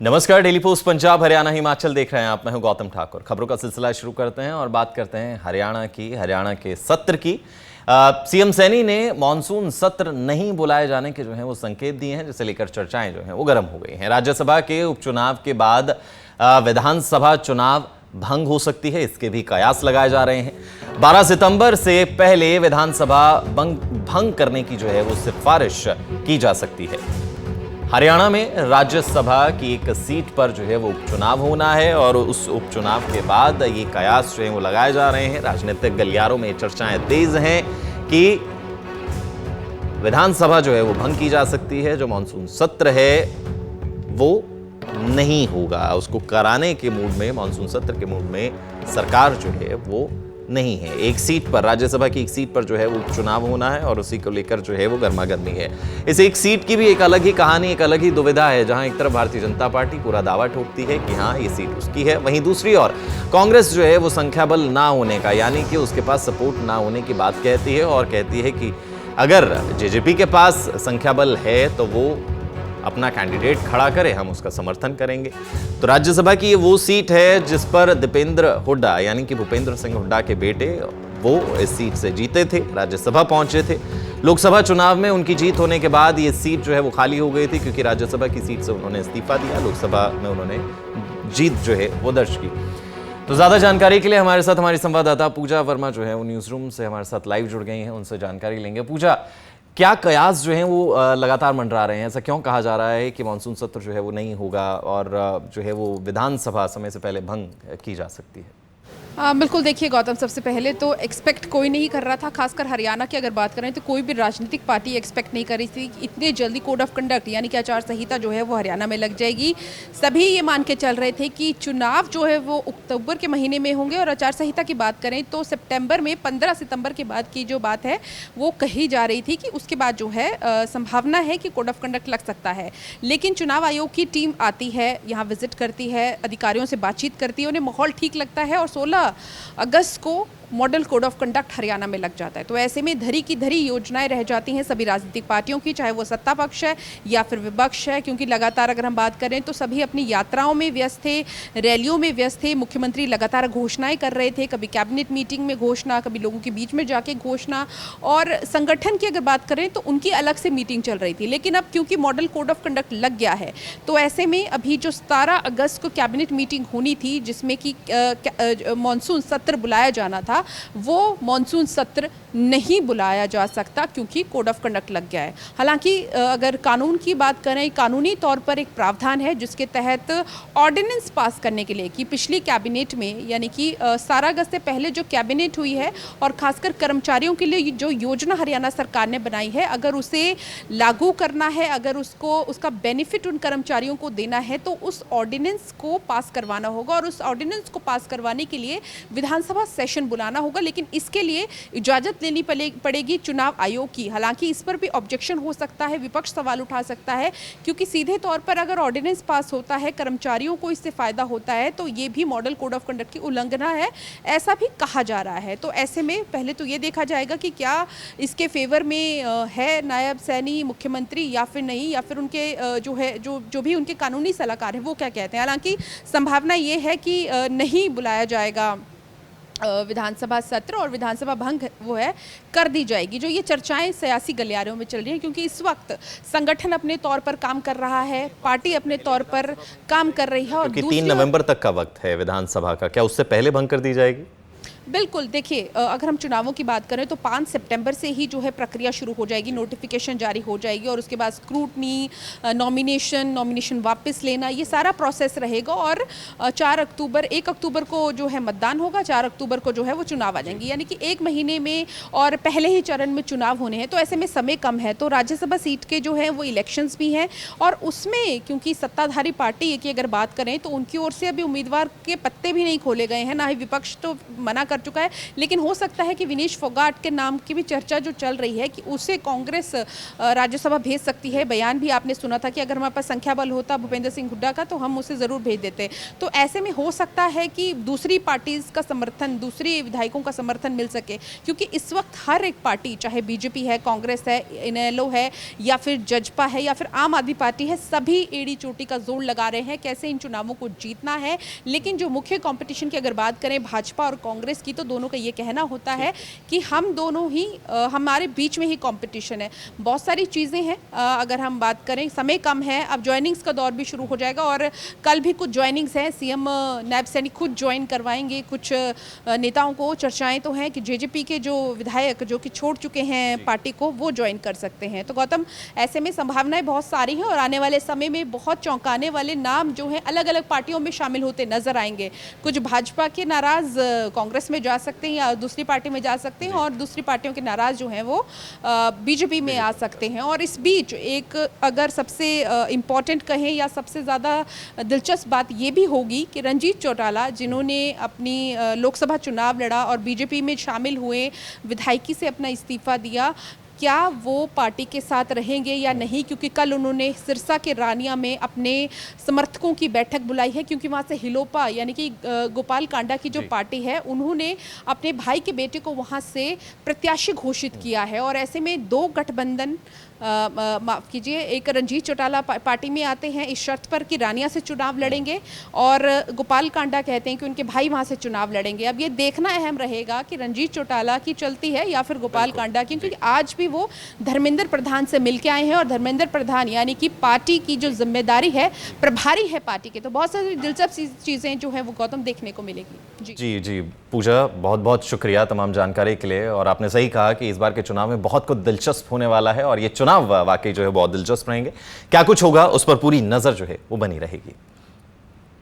नमस्कार, daily post Punjab Haryana Himachal देख रहे हैं आप। मैं हूं गौतम ठाकुर। खबरों का सिलसिला शुरू करते हैं और बात करते हैं हरियाणा के सत्र की। सीएम सैनी ने मॉनसून सत्र नहीं बुलाए जाने के जो है वो संकेत दिए हैं, जिसे लेकर चर्चाएं जो हैं वो गर्म हो गई हैं। राज्यसभा के उपचुनाव के बाद विधानसभा चुनाव भंग हो सकती है, इसके भी कयास लगाए जा रहे हैं। 12 सितंबर से पहले विधानसभा भंग करने की जो है वो सिफारिश की जा सकती है। हरियाणा में राज्यसभा की एक सीट पर जो है वो उपचुनाव होना है और उस उपचुनाव के बाद ये कयास जो है वो लगाए जा रहे हैं। राजनीतिक गलियारों में चर्चाएं तेज हैं कि विधानसभा जो है वो भंग की जा सकती है। जो मॉनसून सत्र है वो नहीं होगा, उसको कराने के मूड में, मॉनसून सत्र के मूड में सरकार जो है वो नहीं है। एक सीट पर, राज्यसभा की एक सीट पर जो है वो उपचुनाव होना है और उसी को लेकर जो है वो गर्मागर्मी है। इस एक सीट की भी एक अलग ही कहानी, एक अलग ही दुविधा है, जहां एक तरफ भारतीय जनता पार्टी पूरा दावा ठोकती है कि हाँ ये सीट उसकी है, वहीं दूसरी ओर कांग्रेस जो है वो संख्या बल ना होने का, यानी कि उसके पास सपोर्ट ना होने की बात कहती है और कहती है कि अगर जेजेपी के पास संख्या बल है तो वो अपना कैंडिडेट खड़ा करे, हम उसका समर्थन करेंगे। तो राज्यसभा की ये वो सीट है जिस पर दीपेंद्र हुड्डा यानी कि भूपेंद्र सिंह हुड्डा के बेटे वो इस सीट से जीते थे, राज्यसभा पहुंचे थे। लोकसभा चुनाव में उनकी जीत होने के बाद ये सीट जो है वो खाली हो गई थी, क्योंकि राज्यसभा की सीट से उन्होंने इस्तीफा दिया, लोकसभा में उन्होंने जीत जो है वो दर्ज की। तो ज्यादा जानकारी के लिए हमारे साथ हमारी संवाददाता पूजा वर्मा जो है वो न्यूज रूम से हमारे साथ लाइव जुड़ गई हैं, उनसे जानकारी लेंगे। पूजा, क्या कयास जो हैं वो लगातार मंडरा रहे हैं? ऐसा क्यों कहा जा रहा है कि मानसून सत्र जो है वो नहीं होगा और जो है वो विधानसभा समय से पहले भंग की जा सकती है? बिल्कुल, देखिए गौतम, सबसे पहले तो एक्सपेक्ट कोई नहीं कर रहा था, खासकर हरियाणा की अगर बात करें तो कोई भी राजनीतिक पार्टी एक्सपेक्ट नहीं कर रही थी कि इतने जल्दी कोड ऑफ कंडक्ट यानी कि आचार संहिता जो है वो हरियाणा में लग जाएगी। सभी ये मान के चल रहे थे कि चुनाव जो है वो अक्टूबर के महीने में होंगे और आचार संहिता की बात करें तो सितंबर में, 15 सितंबर के बाद की जो बात है वो कही जा रही थी कि उसके बाद जो है संभावना है कि कोड ऑफ कंडक्ट लग सकता है। लेकिन चुनाव आयोग की टीम आती है, यहाँ विजिट करती है, अधिकारियों से बातचीत करती है, उन्हें माहौल ठीक लगता है और 16 अगस्त को model code of conduct Haryana में लग जाता है। तो ऐसे में धरी की धरी योजनाएं रह जाती हैं सभी राजनीतिक पार्टियों की, चाहे वो सत्ता पक्ष है या फिर विपक्ष है, क्योंकि लगातार अगर हम बात करें तो सभी अपनी यात्राओं में व्यस्त थे, रैलियों में व्यस्त थे। मुख्यमंत्री लगातार घोषणाएं कर रहे थे, कभी कैबिनेट मीटिंग में घोषणा, कभी लोगों के बीच में जाके घोषणा, और संगठन की अगर बात करें तो उनकी अलग से मीटिंग चल रही थी। लेकिन अब क्योंकि मॉडल कोड ऑफ कंडक्ट लग गया है तो ऐसे में अभी जो 17 अगस्त को कैबिनेट मीटिंग होनी थी जिसमें कि मानसून सत्र बुलाया जाना था, वो मानसून सत्र नहीं बुलाया जा सकता क्योंकि कोड ऑफ कंडक्ट लग गया है। हालांकि अगर कानून की बात करें, कानूनी तौर पर एक प्रावधान है जिसके तहत ऑर्डिनेंस पास करने के लिए कि पिछली कैबिनेट में यानी कि 17 अगस्त से पहले जो कैबिनेट हुई है और खासकर कर्मचारियों के लिए जो योजना हरियाणा सरकार ने बनाई है, अगर उसे लागू करना है, अगर उसका बेनिफिट उन कर्मचारियों को देना है तो उस ऑर्डिनेंस को पास करवाना होगा और उस ऑर्डिनेंस को पास करवाने के लिए विधानसभा सेशन बुलाना होगा। लेकिन इसके लिए इजाजत लेनी पड़ेगी चुनाव आयोग की। हालांकि इस पर भी ऑब्जेक्शन हो सकता है, विपक्ष सवाल उठा सकता है, क्योंकि सीधे तौर पर अगर ऑर्डिनेंस पास होता है, कर्मचारियों को इससे फायदा होता है तो ये भी मॉडल कोड ऑफ कंडक्ट की उल्लंघना है, ऐसा भी कहा जा रहा है। तो ऐसे में पहले तो ये देखा जाएगा कि क्या इसके फेवर में है नायब सैनी मुख्यमंत्री या फिर नहीं, या फिर उनके जो भी उनके कानूनी सलाहकार हैं वो क्या कहते हैं। हालांकि संभावना ये है कि नहीं बुलाया जाएगा विधानसभा सत्र और विधानसभा भंग वो है कर दी जाएगी। जो ये चर्चाएं सियासी गलियारों में चल रही हैं, क्योंकि इस वक्त संगठन अपने तौर पर काम कर रहा है, पार्टी अपने तौर पर काम कर रही है और 3 नवंबर तक का वक्त है विधानसभा का, क्या उससे पहले भंग कर दी जाएगी? बिल्कुल, देखिए अगर हम चुनावों की बात करें तो 5 सितंबर से ही जो है प्रक्रिया शुरू हो जाएगी, नोटिफिकेशन जारी हो जाएगी और उसके बाद स्क्रूटनी, नॉमिनेशन वापस लेना, ये सारा प्रोसेस रहेगा और 1 अक्टूबर को जो है मतदान होगा, 4 अक्टूबर को जो है वो चुनाव आ जाएंगे, यानी कि 1 महीने में और पहले ही चरण में चुनाव होने हैं। तो ऐसे में समय कम है, तो राज्यसभा सीट के जो है वो इलेक्शंस भी हैं और उसमें क्योंकि सत्ताधारी पार्टी की अगर बात करें तो उनकी ओर से अभी उम्मीदवार के पत्ते भी नहीं खोले गए हैं, ना ही विपक्ष तो मना कर चुका है, लेकिन हो सकता है कि विनेश फोगाट के नाम की भी चर्चा जो चल रही है कि उसे कांग्रेस राज्यसभा भेज सकती है। बयान भी आपने सुना था कि अगर हमारे पास संख्या बल होता भूपेंद्र सिंह हुड्डा का तो हम उसे ज़रूर भेज देते। तो ऐसे में हो सकता है कि दूसरी पार्टीज़ का समर्थन, दूसरी विधायकों का समर्थन मिल सके, क्योंकि इस वक्त हर एक पार्टी, चाहे बीजेपी है, कांग्रेस है, इनेलो है, या फिर जजपा है, या फिर आम आदमी पार्टी है, सभी एड़ी चोटी का जोर लगा रहे हैं कैसे इन चुनावों को जीतना है। लेकिन जो मुख्य कंपटीशन की अगर बात करें भाजपा और कांग्रेस की, तो दोनों का ये कहना होता है कि हम दोनों ही हमारे बीच में ही कंपटीशन है। बहुत सारी चीज़ें हैं, अगर हम बात करें, समय कम है, अब ज्वाइनिंग्स का दौर भी शुरू हो जाएगा और कल भी कुछ ज्वाइनिंग्स हैं। सीएम नायब सैनी खुद ज्वाइन करवाएंगे कुछ नेताओं को। चर्चाएं तो हैं कि जेजेपी के जो विधायक जो कि छोड़ चुके हैं पार्टी को, वो ज्वाइन कर सकते हैं। तो गौतम, ऐसे में संभावनाएं बहुत सारी हैं और आने वाले समय में बहुत चौंकाने वाले नाम जो हैं अलग अलग पार्टियों में शामिल होते नजर आएंगे। कुछ भाजपा के नाराज कांग्रेस में जा सकते हैं या दूसरी पार्टी में जा सकते हैं, और दूसरी पार्टियों के नाराज जो हैं वो बीजेपी में आ सकते हैं। और इस बीच एक अगर सबसे इम्पॉर्टेंट कहें या सबसे ज़्यादा दिलचस्प बात ये भी होगी कि रंजीत चौटाला, जिन्होंने अपनी लोकसभा चुनाव लड़ा और बीजेपी में शामिल हुए, विधायकी से अपना इस्तीफा दिया, क्या वो पार्टी के साथ रहेंगे या नहीं, क्योंकि कल उन्होंने सिरसा के रानिया में अपने समर्थकों की बैठक बुलाई है, क्योंकि वहाँ से हिलोपा यानी कि गोपाल कांडा की जो पार्टी है, उन्होंने अपने भाई के बेटे को वहाँ से प्रत्याशी घोषित किया है। और ऐसे में दो गठबंधन, माफ़ कीजिए, एक रंजीत चौटाला पार्टी में आते हैं इस शर्त पर कि रानिया से चुनाव लड़ेंगे, और गोपाल कांडा कहते हैं कि उनके भाई वहाँ से चुनाव लड़ेंगे। अब ये देखना अहम रहेगा कि रंजीत चौटाला की चलती है या फिर गोपाल कांडा की, क्योंकि आज भी वो धर्मेंद्र प्रधान से मिलके आए हैं और धर्मेंद्र प्रधान यानी कि पार्टी की जो जिम्मेदारी है, प्रभारी है पार्टी के। तो बहुत सारी दिलचस्प चीज़ें जो है वो गौतम देखने को मिलेगी। जी जी पूजा, बहुत बहुत शुक्रिया तमाम जानकारी के लिए। और आपने सही कहा कि इस बार के चुनाव में बहुत कुछ दिलचस्प होने वाला है और ये चुनाव वाकई जो है बहुत दिलचस्प रहेंगे। क्या कुछ होगा उस पर पूरी नज़र जो है वो बनी रहेगी।